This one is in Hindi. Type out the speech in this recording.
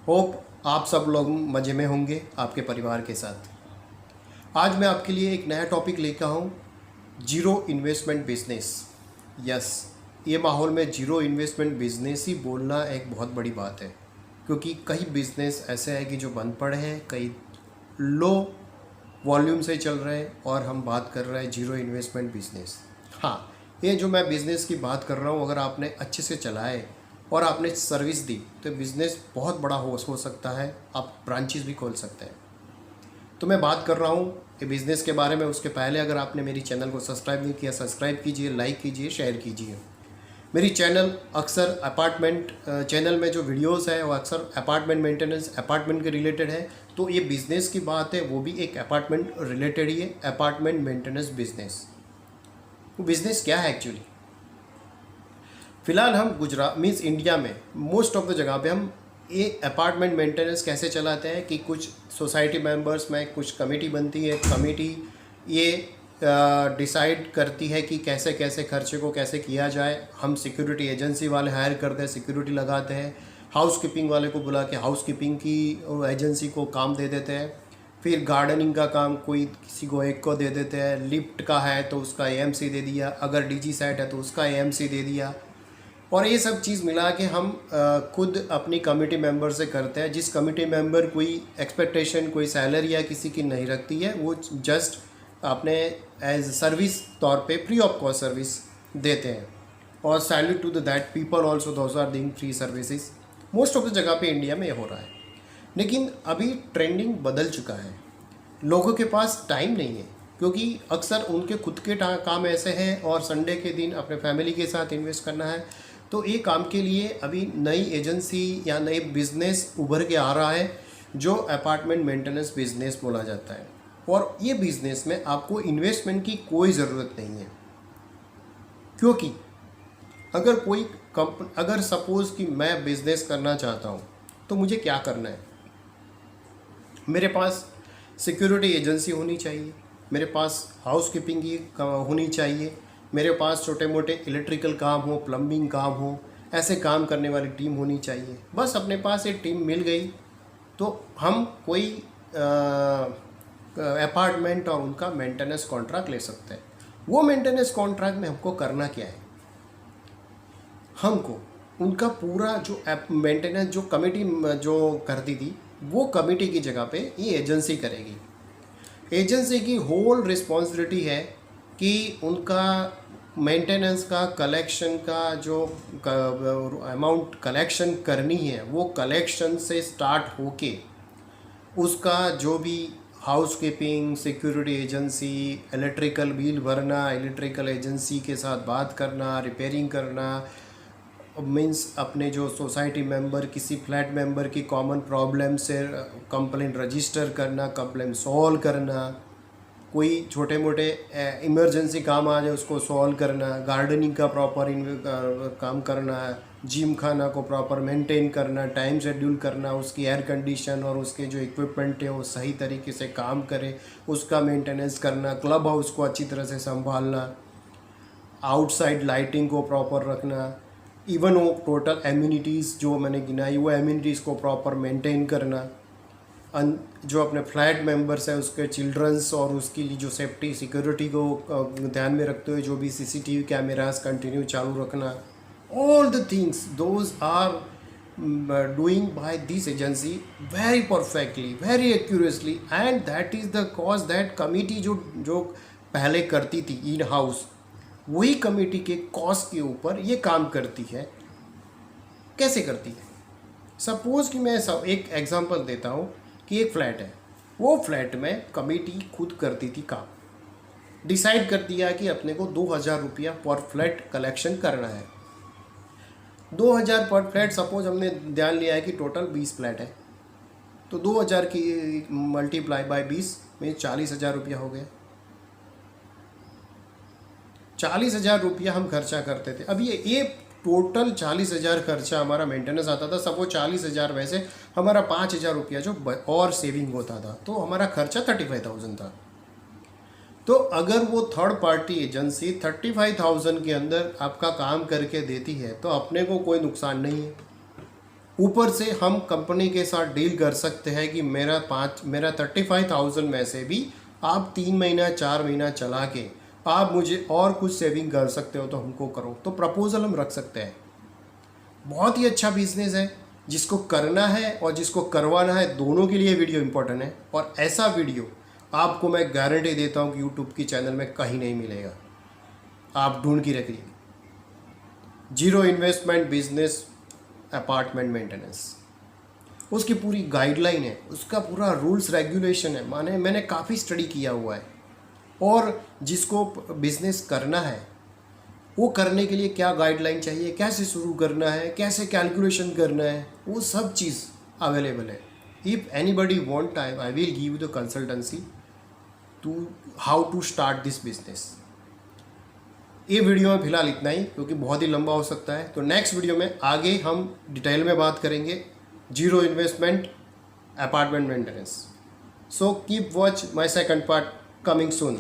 होप आप सब लोग मज़े में होंगे आपके परिवार के साथ। आज मैं आपके लिए एक नया टॉपिक लेकर हूँ, जीरो इन्वेस्टमेंट बिजनेस। यस, ये माहौल में जीरो इन्वेस्टमेंट बिजनेस ही बोलना एक बहुत बड़ी बात है, क्योंकि कई बिजनेस ऐसे हैं कि जो बंद पड़े हैं, कई लो वॉल्यूम से चल रहे हैं, और हम बात कर रहे हैं जीरो इन्वेस्टमेंट बिजनेस। हाँ, ये जो मैं बिज़नेस की बात कर रहा हूँ, अगर आपने अच्छे से चलाए और आपने सर्विस दी तो बिज़नेस बहुत बड़ा हो सकता है। आप ब्रांचेस भी खोल सकते हैं। तो मैं बात कर रहा हूँ कि बिज़नेस के बारे में। उसके पहले अगर आपने मेरी चैनल को सब्सक्राइब नहीं किया, सब्सक्राइब कीजिए, लाइक कीजिए, शेयर कीजिए। मेरी चैनल अक्सर अपार्टमेंट चैनल में जो वीडियोस है वो अक्सर अपार्टमेंट मेंटेनेंस, अपार्टमेंट के रिलेटेड है। तो ये बिज़नेस की बात है, वो भी एक अपार्टमेंट रिलेटेड ही है, अपार्टमेंट मेंटेनेंस बिज़नेस। वो बिज़नेस क्या है एक्चुअली? फ़िलहाल हम गुजरात मीन्स इंडिया में मोस्ट ऑफ द जगह पे हम ये अपार्टमेंट मेंटेनेंस कैसे चलाते हैं कि कुछ सोसाइटी मेंबर्स में कुछ कमेटी बनती है। कमेटी ये डिसाइड करती है कि कैसे कैसे खर्चे को कैसे किया जाए। हम सिक्योरिटी एजेंसी वाले हायर करते हैं, सिक्योरिटी लगाते हैं, हाउस कीपिंग वाले को बुला के हाउस कीपिंग की एजेंसी को काम दे देते हैं। फिर गार्डनिंग का काम कोई किसी को एक को दे देते हैं। लिफ्ट का है तो उसका एएमसी दे दिया, अगर डीजी सेट है तो उसका एएमसी दे दिया। और ये सब चीज़ मिला के हम खुद अपनी कमेटी मेंबर से करते हैं। जिस कमेटी मेंबर कोई एक्सपेक्टेशन, कोई सैलरी या किसी की नहीं रखती है, वो जस्ट अपने एज सर्विस तौर पे फ्री ऑफ कॉस्ट सर्विस देते हैं। और salute to that people also, those are doing free services. Most of the जगह पे इंडिया में ये हो रहा है। लेकिन अभी ट्रेंडिंग बदल चुका है। लोगों के पास टाइम नहीं है, क्योंकि अक्सर उनके खुद के काम ऐसे हैं और संडे के दिन अपने फैमिली के साथ इन्वेस्ट करना है। तो ये काम के लिए अभी नई एजेंसी या नई बिज़नेस उभर के आ रहा है, जो अपार्टमेंट मेंटेनेंस बिज़नेस बोला जाता है। और ये बिज़नेस में आपको इन्वेस्टमेंट की कोई ज़रूरत नहीं है, क्योंकि अगर सपोज़ कि मैं बिज़नेस करना चाहता हूँ तो मुझे क्या करना है? मेरे पास सिक्योरिटी एजेंसी होनी चाहिए, मेरे पास हाउस कीपिंग की होनी चाहिए, मेरे पास छोटे मोटे इलेक्ट्रिकल काम हो, प्लम्बिंग काम हो, ऐसे काम करने वाली टीम होनी चाहिए। बस अपने पास एक टीम मिल गई तो हम कोई अपार्टमेंट और उनका मेंटेनेंस कॉन्ट्रैक्ट ले सकते हैं। वो मेंटेनेंस कॉन्ट्रैक्ट में हमको करना क्या है? हमको उनका पूरा जो मेंटेनेंस जो कमेटी जो करती थी, वो कमेटी की जगह पे ये एजेंसी करेगी। एजेंसी की होल रिस्पॉन्सिबिलिटी है कि उनका मेंटेनेंस का, कलेक्शन का जो अमाउंट कलेक्शन करनी है, वो कलेक्शन से स्टार्ट होके उसका जो भी house keeping, security agency, electrical bill भरना, इलेक्ट्रिकल एजेंसी के साथ बात करना, रिपेयरिंग करना, मीन्स अपने जो सोसाइटी मेंबर, किसी फ्लैट मेंबर की कॉमन प्रॉब्लम से कंप्लेंट रजिस्टर करना, कंप्लेंट सॉल्व करना, कोई छोटे मोटे इमरजेंसी काम आ जाए उसको सॉल्व करना, गार्डनिंग का प्रॉपर काम करना, जिम खाना को प्रॉपर मेंटेन करना, टाइम शेड्यूल करना, उसकी एयर कंडीशन और उसके जो इक्विपमेंट है वो सही तरीके से काम करे, उसका मेंटेनेंस करना, क्लब हाउस को अच्छी तरह से संभालना, आउटसाइड लाइटिंग को प्रॉपर रखना, इवन वो टोटल एम्यूनिटीज़ जो मैंने गिनाई वो एम्यूनिटीज़ को प्रॉपर मेंटेन करना, जो अपने फ्लैट मेंबर्स है उसके चिल्ड्रंस और उसकी लिए जो सेफ्टी सिक्योरिटी को ध्यान में रखते हुए जो भी सीसीटीवी कैमरास कंटिन्यू चालू रखना, all the things those are doing by this agency very perfectly, very accurately. And that is the cause that committee जो पहले करती थी इन हाउस, वही कमेटी के कॉस्ट के ऊपर ये काम करती है। कैसे करती है? सपोज़ कि मैं एक एग्जांपल देता हूँ कि एक फ्लैट है, वो फ्लैट में कमेटी खुद करती थी काम, डिसाइड कर दिया कि अपने को 2000 रुपया पर फ्लैट कलेक्शन करना है। 2000 पर फ्लैट, सपोज हमने ध्यान लिया है कि टोटल 20 फ्लैट है, तो 2000 की मल्टीप्लाई बाय 20 में 40,000 रुपया हो गया। 40,000 रुपया हम खर्चा करते थे। अब ये टोटल 40,000 खर्चा हमारा मेंटेनेंस आता था। सब वो 40,000 वैसे हमारा 5,000 रुपया जो और सेविंग होता था, तो हमारा खर्चा 35,000 था। तो अगर वो थर्ड पार्टी एजेंसी 35,000 के अंदर आपका काम करके देती है तो अपने को कोई नुकसान नहीं है। ऊपर से हम कंपनी के साथ डील कर सकते हैं कि मेरा 35,000 में से भी आप 3 महीना 4 महीना चला के आप मुझे और कुछ सेविंग कर सकते हो तो हमको करो, तो प्रपोजल हम रख सकते हैं। बहुत ही अच्छा बिजनेस है, जिसको करना है और जिसको करवाना है दोनों के लिए वीडियो इंपॉर्टेंट है। और ऐसा वीडियो आपको मैं गारंटी देता हूँ कि यूट्यूब की चैनल में कहीं नहीं मिलेगा, आप ढूंढ के रखिए। Zero investment business apartment maintenance, उसकी पूरी गाइडलाइन है, उसका पूरा रूल्स रेगुलेशन है, माने मैंने काफ़ी स्टडी किया हुआ है। और जिसको बिजनेस करना है वो करने के लिए क्या गाइडलाइन चाहिए, कैसे शुरू करना है, कैसे कैलकुलेशन करना है, वो सब चीज़ अवेलेबल है। If anybody want time I will give the consultancy to how to start this business. ये वीडियो में फिलहाल इतना ही, क्योंकि बहुत ही लंबा हो सकता है। तो नेक्स्ट वीडियो में आगे हम डिटेल में बात करेंगे zero investment apartment maintenance. So keep watch my second part coming soon.